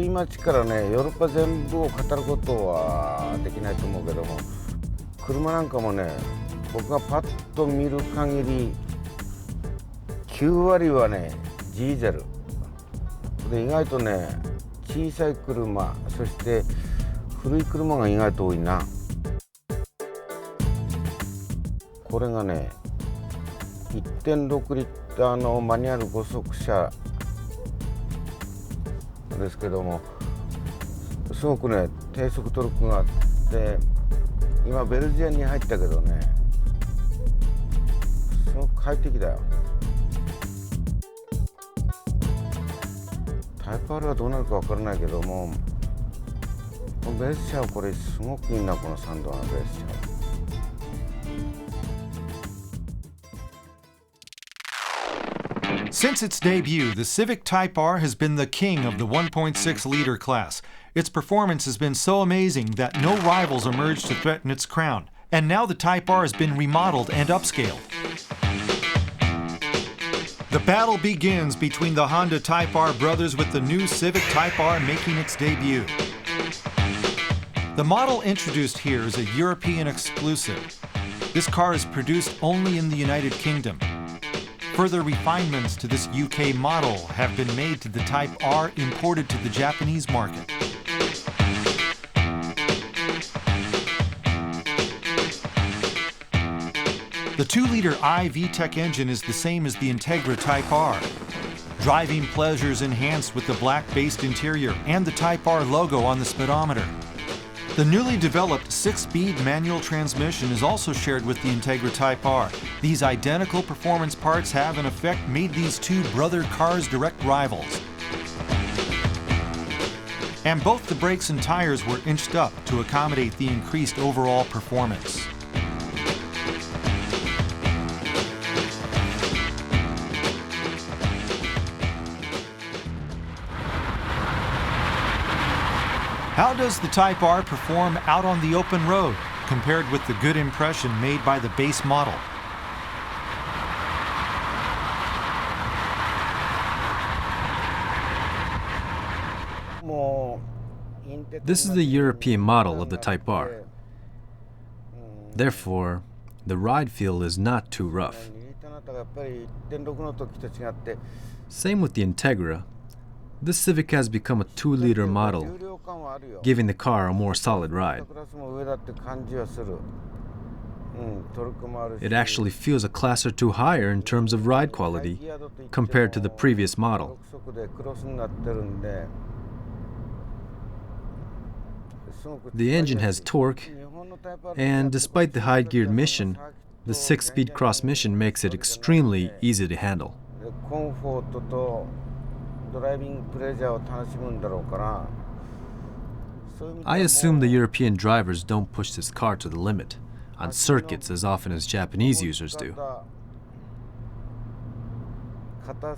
今からね、ヨーロッパ全部を語ることはできないと思うけども、車なんかもね、僕がパッと見る限り9割はね、ディーゼルで、意外とね、小さい車、そして古い車が意外と多いな。これがね、1.6 リッターのマニュアル5速車ですけども、すごくね、低速トルクがあって、今ベルジアンに入ったけどね、すごく快適だよ。タイプ R はどうなるか分からないけども、ベース車はこれすごくいいな、この3度のベース車。Since its debut, the Civic Type R has been the king of the 1.6-liter class. Its performance has been so amazing that no rivals emerged to threaten its crown. And now the Type R has been remodeled and upscaled. The battle begins between the Honda Type R brothers with the new Civic Type R making its debut. The model introduced here is a European exclusive. This car is produced only in the United Kingdom. Further refinements to this UK model have been made to the Type R imported to the Japanese market. The 2-liter i-VTEC engine is the same as the Integra Type R. Driving pleasure is enhanced with the black-based interior and the Type R logo on the speedometer. The newly developed 6-speed manual transmission is also shared with the Integra Type R. These identical performance parts have, in effect, made these two brother cars direct rivals. And both the brakes and tires were inched up to accommodate the increased overall performance. How does the Type R perform out on the open road compared with the good impression made by the base model? This is the European model of the Type R. Therefore, the ride feel is not too rough. Same with the Integra. This Civic has become a 2-liter model, giving the car a more solid ride. It actually feels a class or two higher in terms of ride quality compared to the previous model. The engine has torque, and despite the high-geared mission, the 6-speed cross mission makes it extremely easy to handle. I assume the European drivers don't push this car to the limit on circuits as often as Japanese users do.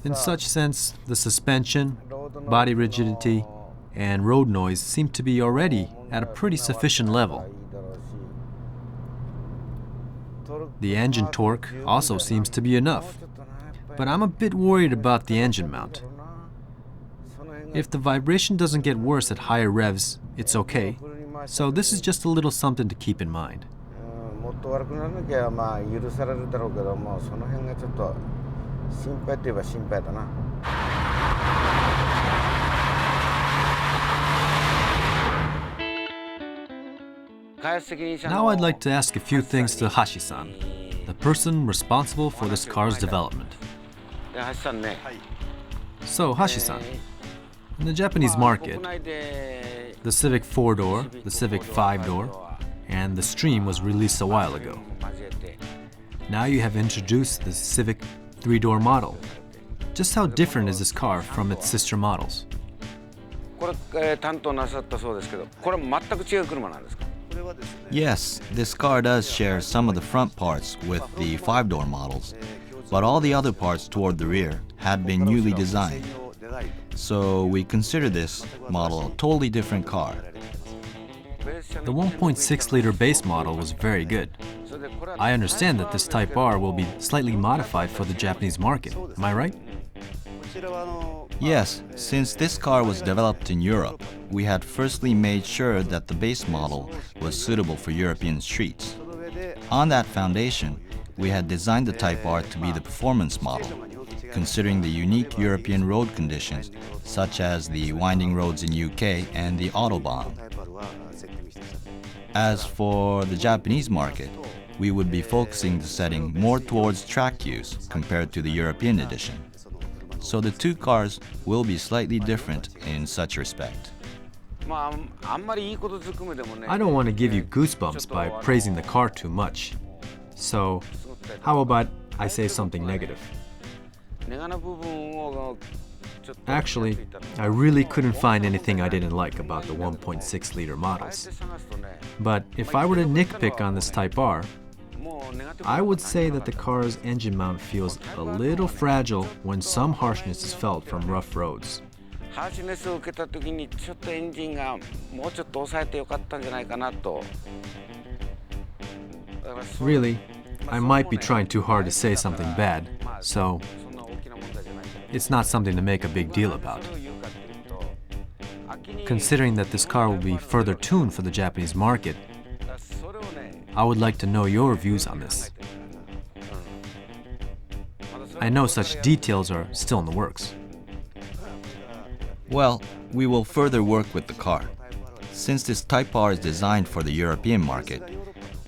In such sense, the suspension, body rigidity, and road noise seem to be already at a pretty sufficient level. The engine torque also seems to be enough, but I'm a bit worried about the engine mount. If the vibration doesn't get worse at higher revs, it's okay, so this is just a little something to keep in mind. Now I'd like to ask a few things to Hashi-san, the person responsible for this car's development. So, Hashi-san, in the Japanese market, the Civic 4-door, the Civic 5-door, and the Stream was released a while ago. Now you have introduced the Civic 3-door model. Just how different is this car from its sister models? Yes, this car does share some of the front parts with the 5-door models, but all the other parts toward the rear had been newly designed. So we consider this model a totally different car. The 1.6-liter base model was very good. I understand that this Type R will be slightly modified for the Japanese market. Am I right? Yes, since this car was developed in Europe, we had firstly made sure that the base model was suitable for European streets. On that foundation, we had designed the Type R to be the performance model, considering the unique European road conditions, such as the winding roads in UK and the Autobahn. As for the Japanese market, we would be focusing the setting more towards track use compared to the European edition. So the two cars will be slightly different in such respect. I don't want to give you goosebumps by praising the car too much. So, how about I say something negative? Actually, I really couldn't find anything I didn't like about the 1.6-liter models. But if I were to nitpick on this Type R, I would say that the car's engine mount feels a little fragile when some harshness is felt from rough roads. Really, I might be trying too hard to say something bad, so it's not something to make a big deal about. Considering that this car will be further tuned for the Japanese market, I would like to know your views on this. I know such details are still in the works. Well, we will further work with the car. Since this Type R is designed for the European market,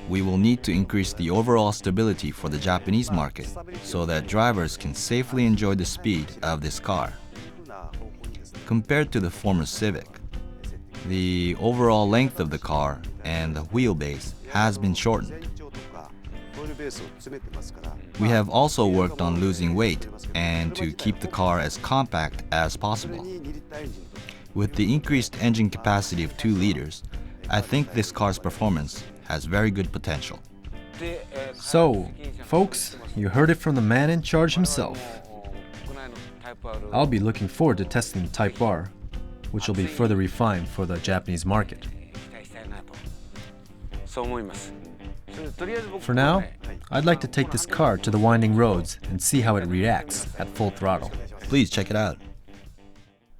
we will need to increase the overall stability for the Japanese market so that drivers can safely enjoy the speed of this car. Compared to the former Civic, the overall length of the car and the wheelbase has been shortened. We have also worked on losing weight and to keep the car as compact as possible. With the increased engine capacity of 2 liters, I think this car's performance has very good potential. So, folks, you heard it from the man in charge himself. I'll be looking forward to testing the Type R, which will be further refined for the Japanese market. For now, I'd like to take this car to the winding roads and see how it reacts at full throttle. Please check it out.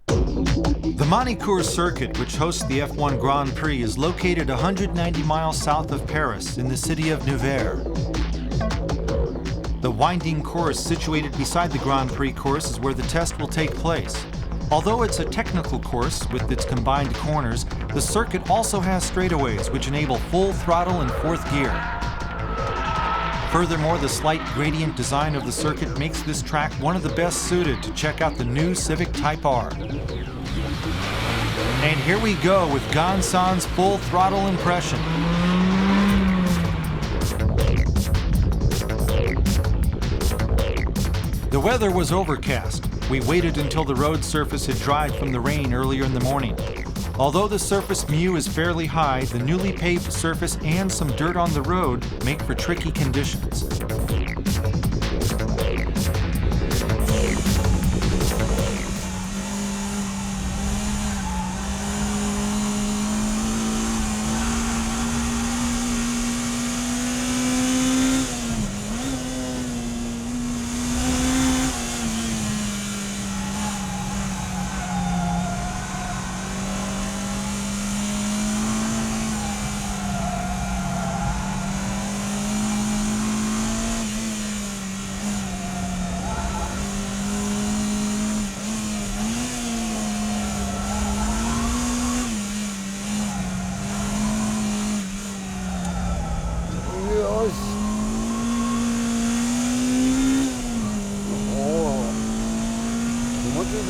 The Magny Cours circuit, which hosts the F1 Grand Prix, is located 190 miles south of Paris in the city of Nevers. The winding course situated beside the Grand Prix course is where the test will take place. Although it's a technical course with its combined corners, the circuit also has straightaways which enable full throttle and 4th gear. Furthermore, the slight gradient design of the circuit makes this track one of the best suited to check out the new Civic Type R. And here we go with Gan San's full throttle impression. The weather was overcast. We waited until the road surface had dried from the rain earlier in the morning. Although the surface mu is fairly high, the newly paved surface and some dirt on the road make for tricky conditions.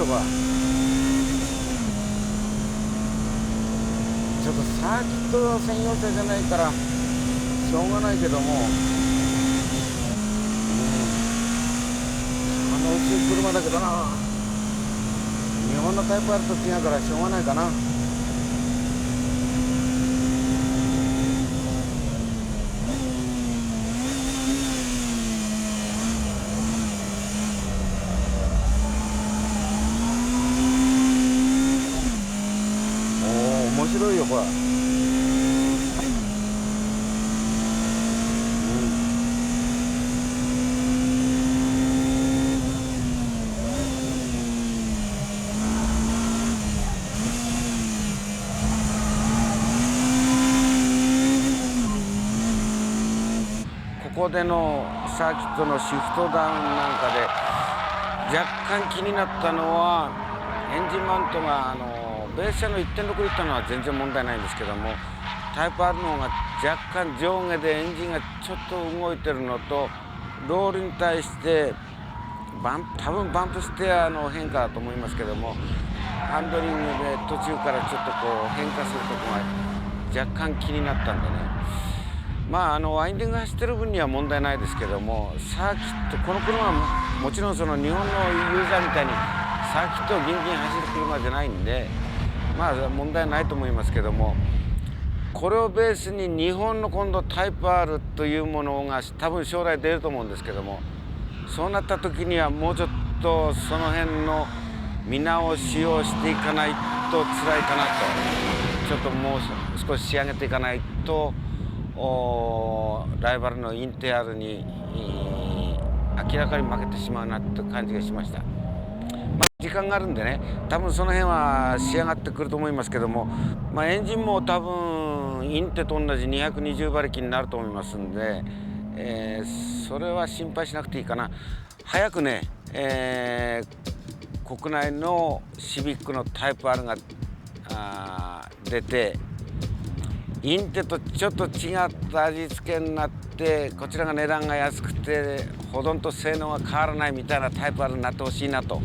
ちょっとサーキット専用車じゃないからしょうがないけども、薄い車だけどな、日本のタイプあると違うからしょうがないかな。面白いよ、ほら。こでのサーキットのシフトダウンなんかで若干気になったのは、エンジンマウントがベース車の 1.6 リッターのは全然問題ないんですけども、タイプ R の方が若干上下でエンジンがちょっと動いてるのと、ロールに対して多分バンプステアの変化だと思いますけども、ハンドリングで途中からちょっとこう変化するとこが若干気になったんでね、ワインディング走ってる分には問題ないですけども、サーキット、この車はもちろんその日本のユーザーみたいにサーキットをギンギン走る車じゃないんで、問題ないと思いますけども、これをベースに日本の今度タイプ R というものが多分将来出ると思うんですけども、そうなった時にはもうちょっとその辺の見直しをしていかないと辛いかなと、ちょっともう少し仕上げていかないとライバルのインテアルに明らかに負けてしまうなって感じがしました。時間があるんでね、多分その辺は仕上がってくると思いますけども、エンジンも多分インテと同じ220馬力になると思いますんで、それは心配しなくていいかな。早くね、国内のシビックのタイプ R が出て、インテとちょっと違った味付けになって、こちらが値段が安くてほとんど性能が変わらないみたいなタイプ R になってほしいなと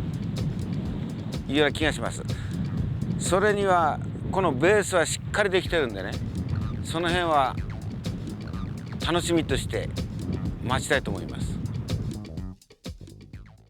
いうような気がします。それにはこのベースはしっかりできてるんでね、その辺は楽しみとして待ちたいと思います。